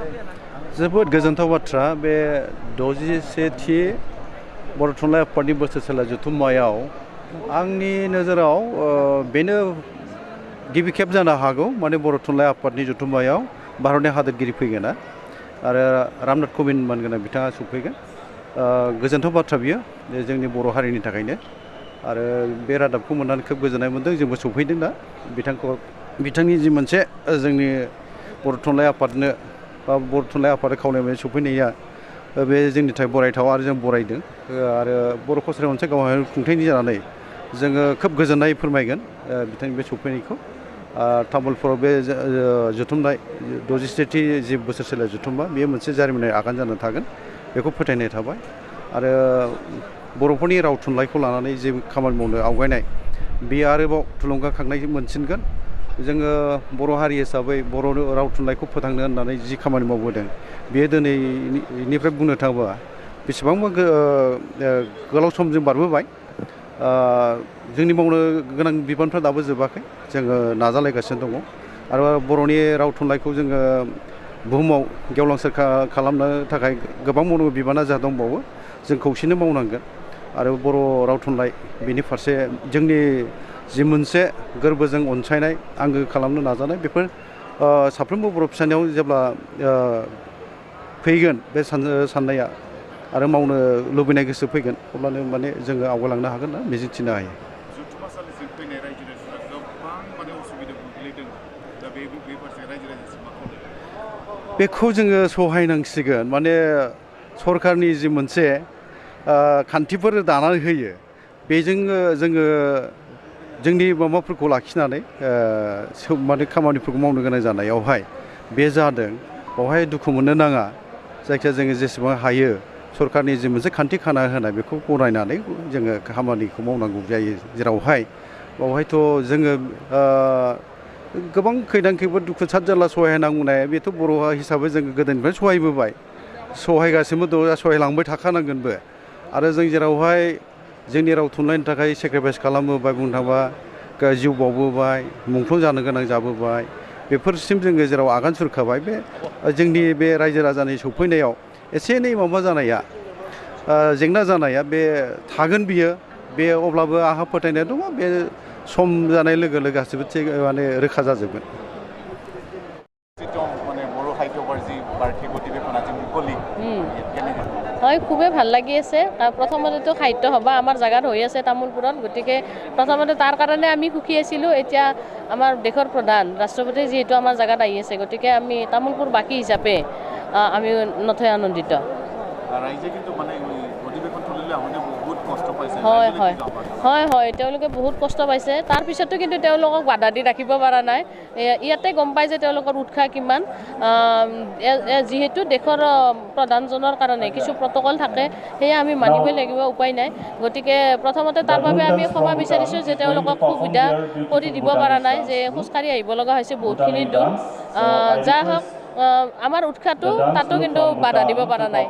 जोबोद गोजोनथाव बाथ्रा बे 61थि बर' थुनलाइ आफादनि बोसोरसेला जथुम्मायाव आंनि नोजोराव बेनो गिबि खेब जानो हागौ माने बर' थुनलाइ आफादनि जथुम्मायाव भारतनि हादोरगिरि फैगोन आरो रामनाथ कबिन्द मोनगोन बिथाङा सफैगोन गोजोनथाव बाथ्रा बियो जोंनि बर' हारिनि थाखायनो आरो बे रादाबखौ मोननानै खोब गोजोननाय मोनदों जोंबो सफैदों दा बिथांनि जि मोनसे जोंनि बर' थुनलाइ आफादनो बा बर' थुनलाइ आफाद खावलायनाय सफैनाया बे जोंनि थाखाय बरायथाव आरो जों बरायदों आरो बर' कसारि मोनसे गावहाय खुंथायनि जानानै जोङो खोब गोजोननाय फोरमायगोन बिथांनि बे सफैनायखौ तामुलपुराव बे जथुम्माय 67थि जि बोसोरसेला जथुम्मा बेयो मोनसे जारिमिनारि आगान जानानै थागोन बेखौ फोथायनाय थाबाय आरो बर'फोरनि राव थुनलाइखौ लानानै जे खामानि मावनो आवगायनाय बेयो आरोबाव थुलुंगाखांनाय मोनसिनगोन जोङो बर' हारि हिसाबै बर' राव थुनलाइखौ फोथांनो होननानै जि खामानि मावबोदों बेयो दिनैनिफ्राय बुंनो थाङोबा बेसेबांबा गोलाव समजों बारबोबाय जोंनि मावनो गोनां बिबानफ्रा दाबो जोबाखै जोङो नाजालायगासिनो दङ आरो बर'नि राव थुनलाइखौ जोङो बुहुमाव गेवलांसार खालामनो थाखाय गोबां मावनो बिबाना जा दंबावो जों खौसेनो मावनांगोन आरो बर' राव थुनलाइ बेनि फारसे जोंनि जि मोनसे गोरबोजों अनसायनाय आंगो खालामनो नाजानाय बेफोर साफ्रोमबो बर' फिसानियाव जेब्ला फैगोन बे साननाया आरो मावनो लुबैनाय गोसो फैगोन अब्लानो माने जोङो आवगायलांनो हागोन ना मिजिंथिनो हायो जथुम्मासालिसिम फैनाय रायजो राजाफ्रा गोबां माने उसुबिदा गोग्लैदों दा बे फारसे रायजो राजासिम मा खावलायगोन बेखौ जोङो सहायनांसिगोन माने सरकारनि जि मोनसे खान्थिफोर दानानै होयो बेजों जोङो जोंनि माबाफोरखौ लाखिनानै माने खामानिफोरखौ मावनो गोनां जानायावहाय बे जादों बावहाय दुखु मोननो नाङा जायखिया जोङो जेसेबां हायो सरकारनि जि मोनसे खान्थि खाना होनाय बेखौ गनायनानै जोङो खामानिखौ मावनांगौ जायो जेरावहाय बावहायथ' जोङो गोबां खैदां खैफोद दुखु सात जारला सहायनांगौनाय बेथ' बर' हिसाबै जोङो गोदोनिफ्राय सहायबोबाय सहायगासिनो दं सहायलांबाय थाखानांगोनबो आरो जों जेरावहाय जोंनि राव थुनलाइनि थाखाय सेक्रिफाइस खालामबोबाय बुंनो थाङोबा जिउ बावबोबाय मुंख्लं जानो गोनां जाबोबाय बेफोरसिम जोङो जेराव आगान सुरखाबाय बे जोंनि बे रायजो राजानि सफैनायाव एसे एनै माबा जानाया जेंना जानाया बे थागोन बियो बे अब्लाबो आंहा फोथायनाय दङ बे सम जानाय लोगो लोगो गासिबो माने रोखा जाजोबगोन হয় খুবেই ভাল লাগি আছে প্ৰথমতেতো সাহিত্য সভা আমাৰ জাগাত হৈ আছে তামোলপুৰত গতিকে প্ৰথমতে তাৰ কাৰণে আমি সুখী আছিলোঁ এতিয়া আমাৰ দেশৰ প্ৰধান ৰাষ্ট্ৰপতি যিহেতু আমাৰ জাগাত আহি আছে গতিকে আমি তামোলপুৰ বাকী হিচাপে আমি নথৈ আনন্দিত ৰাইজে কিন্তু মানে অধিৱেশন চলিলে মানে বহুত কষ্ট পাইছে হয় হয় হয় হয় তেওঁলোকে বহুত কষ্ট পাইছে তাৰ পিছতো কিন্তু তেওঁলোকক বাধা দি ৰাখিব পৰা নাই ইয়াতে গম পাই যে তেওঁলোকৰ উৎসাহ কিমান যিহেতু দেশৰ প্ৰধানজনৰ কাৰণে কিছু প্ৰট'কল থাকে সেয়া আমি মানিবই লাগিব উপায় নাই গতিকে প্ৰথমতে তাৰ বাবে আমি ক্ষমা বিচাৰিছোঁ যে তেওঁলোকক সুবিধা কৰি দিব পৰা নাই যে খোজকাঢ়ি আহিব লগা হৈছে বহুতখিনি দূৰ যাই হওক আমাৰ উৎসাহটো তাতো কিন্তু বাধা দিব পৰা নাই